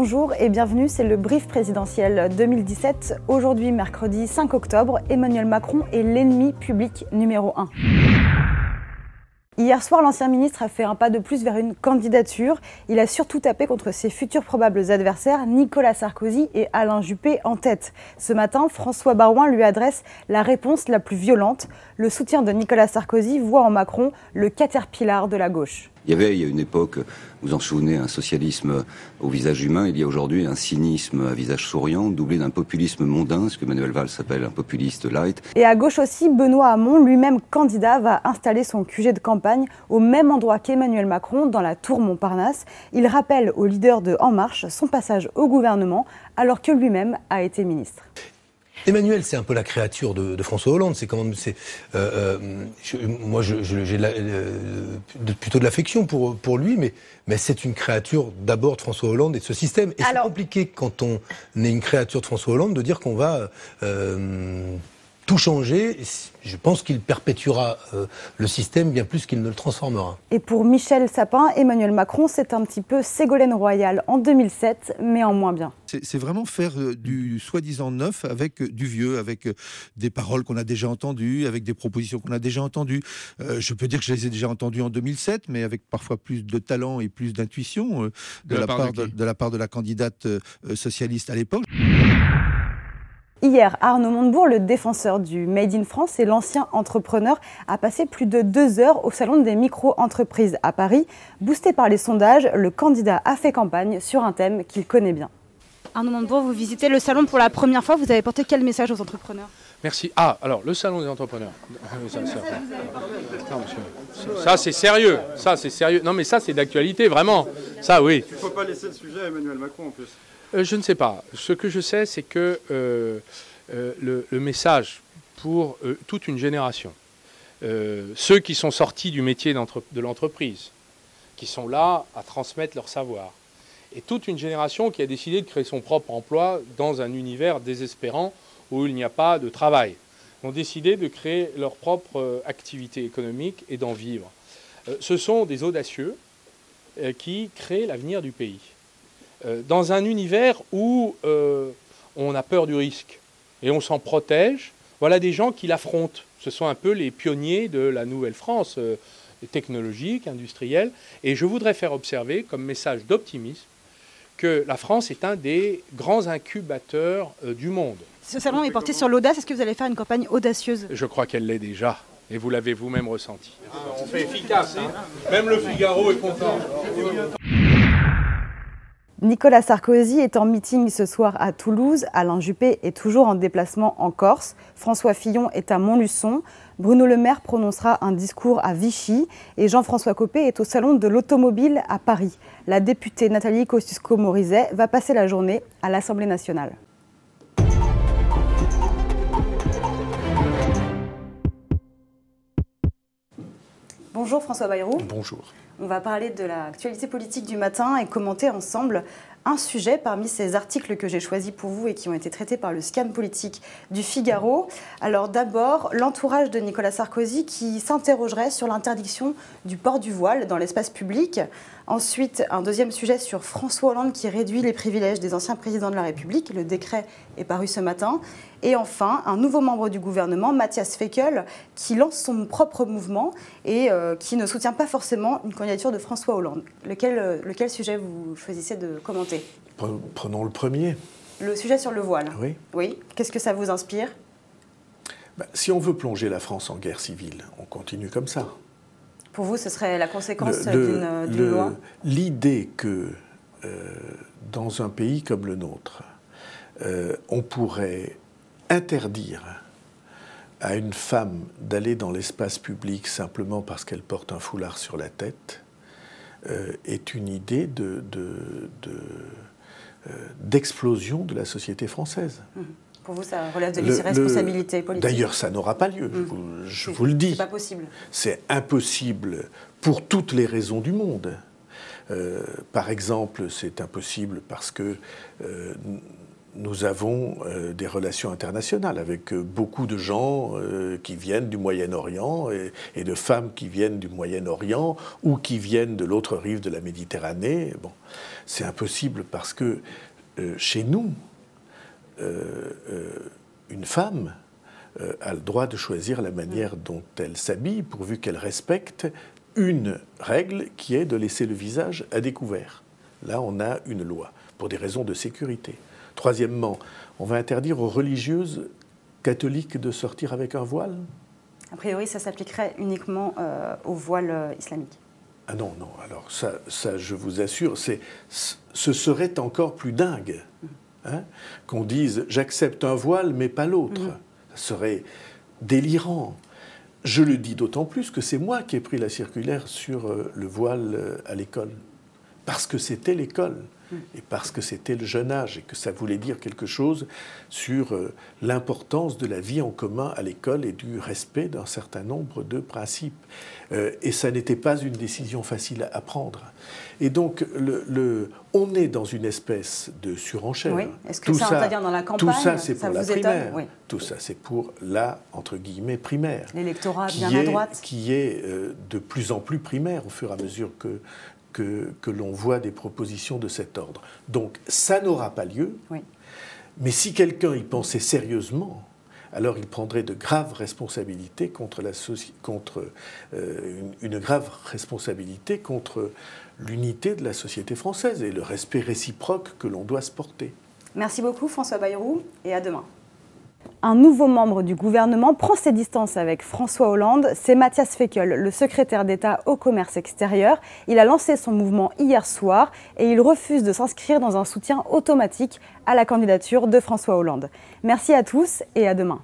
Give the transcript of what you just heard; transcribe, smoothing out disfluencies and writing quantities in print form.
Bonjour et bienvenue, c'est le brief présidentiel 2017. Aujourd'hui, mercredi 5 octobre, Emmanuel Macron est l'ennemi public numéro 1. Hier soir, l'ancien ministre a fait un pas de plus vers une candidature. Il a surtout tapé contre ses futurs probables adversaires, Nicolas Sarkozy et Alain Juppé en tête. Ce matin, François Baroin lui adresse la réponse la plus violente. Le soutien de Nicolas Sarkozy voit en Macron le caterpillar de la gauche. Il y a une époque, vous vous en souvenez, un socialisme au visage humain. Il y a aujourd'hui un cynisme à visage souriant, doublé d'un populisme mondain, ce que Manuel Valls appelle un populiste light. Et à gauche aussi, Benoît Hamon, lui-même candidat, va installer son QG de campagne au même endroit qu'Emmanuel Macron, dans la tour Montparnasse. Il rappelle au leader de En Marche son passage au gouvernement, alors que lui-même a été ministre. Emmanuel, c'est un peu la créature de François Hollande. C'est quand même, moi, j'ai plutôt de l'affection pour lui, mais c'est une créature d'abord de François Hollande et de ce système. Et c'est compliqué quand on est une créature de François Hollande de dire qu'on va tout changer. Je pense qu'il perpétuera le système bien plus qu'il ne le transformera. Et pour Michel Sapin, Emmanuel Macron, c'est un petit peu Ségolène Royal en 2007, mais en moins bien. C'est vraiment faire du soi-disant neuf avec du vieux, avec des paroles qu'on a déjà entendues, avec des propositions qu'on a déjà entendues. Je peux dire que je les ai déjà entendues en 2007, mais avec parfois plus de talent et plus d'intuition de la part de la candidate socialiste à l'époque. Hier, Arnaud Montebourg, le défenseur du Made in France et l'ancien entrepreneur, a passé plus de 2 heures au salon des micro-entreprises à Paris. Boosté par les sondages, le candidat a fait campagne sur un thème qu'il connaît bien. Arnaud Montebourg, vous visitez le salon pour la première fois. Vous avez porté quel message aux entrepreneurs ? Merci. Ah, alors, le salon des entrepreneurs. Ça, c'est sérieux. Ça, c'est sérieux. Non, mais ça, c'est d'actualité, vraiment. Ça, oui. Il ne faut pas laisser le sujet à Emmanuel Macron, en plus. Je ne sais pas. Ce que je sais, c'est que le message pour toute une génération, ceux qui sont sortis du métier de l'entreprise, qui sont là à transmettre leur savoir, et toute une génération qui a décidé de créer son propre emploi dans un univers désespérant où il n'y a pas de travail, ont décidé de créer leur propre activité économique et d'en vivre. Ce sont des audacieux qui créent l'avenir du pays. Dans un univers où on a peur du risque et on s'en protège, voilà des gens qui l'affrontent. Ce sont un peu les pionniers de la Nouvelle-France, technologique, industrielle. Et je voudrais faire observer, comme message d'optimisme, que la France est un des grands incubateurs du monde. Ce salon est porté sur l'audace. Est-ce que vous allez faire une campagne audacieuse ? Je crois qu'elle l'est déjà. Et vous l'avez vous-même ressenti. On fait efficace, hein ? Même le Figaro est content. Nicolas Sarkozy est en meeting ce soir à Toulouse. Alain Juppé est toujours en déplacement en Corse. François Fillon est à Montluçon. Bruno Le Maire prononcera un discours à Vichy. Et Jean-François Copé est au salon de l'automobile à Paris. La députée Nathalie Kosciusko-Morizet va passer la journée à l'Assemblée nationale. Bonjour François Bayrou. Bonjour. On va parler de l'actualité politique du matin et commenter ensemble un sujet parmi ces articles que j'ai choisis pour vous et qui ont été traités par le scan politique du Figaro. Alors d'abord, l'entourage de Nicolas Sarkozy qui s'interrogerait sur l'interdiction du port du voile dans l'espace public. Ensuite, un deuxième sujet sur François Hollande qui réduit les privilèges des anciens présidents de la République. Le décret est paru ce matin. Et enfin, un nouveau membre du gouvernement, Matthias Fekl, qui lance son propre mouvement et qui ne soutient pas forcément une candidature de François Hollande. Lequel sujet vous choisissez de commenter ? Prenons le premier. Le sujet sur le voile. Oui. Oui. Qu'est-ce que ça vous inspire ? Si on veut plonger la France en guerre civile, on continue comme ça. Pour vous, ce serait la conséquence d'une loi ? L'idée que dans un pays comme le nôtre, on pourrait interdire à une femme d'aller dans l'espace public simplement parce qu'elle porte un foulard sur la tête est une idée d'explosion de la société française. Pour vous, ça relève de l'irresponsabilité politique. D'ailleurs, ça n'aura pas lieu, je vous le dis. C'est pas possible. C'est impossible pour toutes les raisons du monde. Par exemple, c'est impossible parce que nous avons des relations internationales avec beaucoup de gens qui viennent du Moyen-Orient et de femmes qui viennent du Moyen-Orient ou qui viennent de l'autre rive de la Méditerranée. Bon, c'est impossible parce que chez nous, une femme a le droit de choisir la manière dont elle s'habille pourvu qu'elle respecte une règle qui est de laisser le visage à découvert. Là, on a une loi pour des raisons de sécurité. Troisièmement, on va interdire aux religieuses catholiques de sortir avec un voile? A priori, ça s'appliquerait uniquement au voile islamique. Ah non, non. Alors ça je vous assure, ce serait encore plus dingue hein, qu'on dise « j'accepte un voile, mais pas l'autre ». Ça serait délirant. Je le dis d'autant plus que c'est moi qui ai pris la circulaire sur le voile à l'école. Parce que c'était l'école. Et parce que c'était le jeune âge et que ça voulait dire quelque chose sur l'importance de la vie en commun à l'école et du respect d'un certain nombre de principes. Et ça n'était pas une décision facile à prendre. Et donc, on est dans une espèce de surenchère. Oui. Est-ce que ça intervient dans la campagne? Tout ça, c'est pour la primaire. Oui. Tout ça, c'est pour la, entre guillemets, primaire. L'électorat bien à droite. Qui est de plus en plus primaire au fur et à mesure que l'on voit des propositions de cet ordre. Donc, ça n'aura pas lieu. Oui. Mais si quelqu'un y pensait sérieusement, alors il prendrait de graves responsabilités une grave responsabilité contre l'unité de la société française et le respect réciproque que l'on doit se porter. Merci beaucoup François Bayrou et à demain. Un nouveau membre du gouvernement prend ses distances avec François Hollande, c'est Matthias Fekl, le secrétaire d'État au commerce extérieur. Il a lancé son mouvement hier soir et il refuse de s'inscrire dans un soutien automatique à la candidature de François Hollande. Merci à tous et à demain.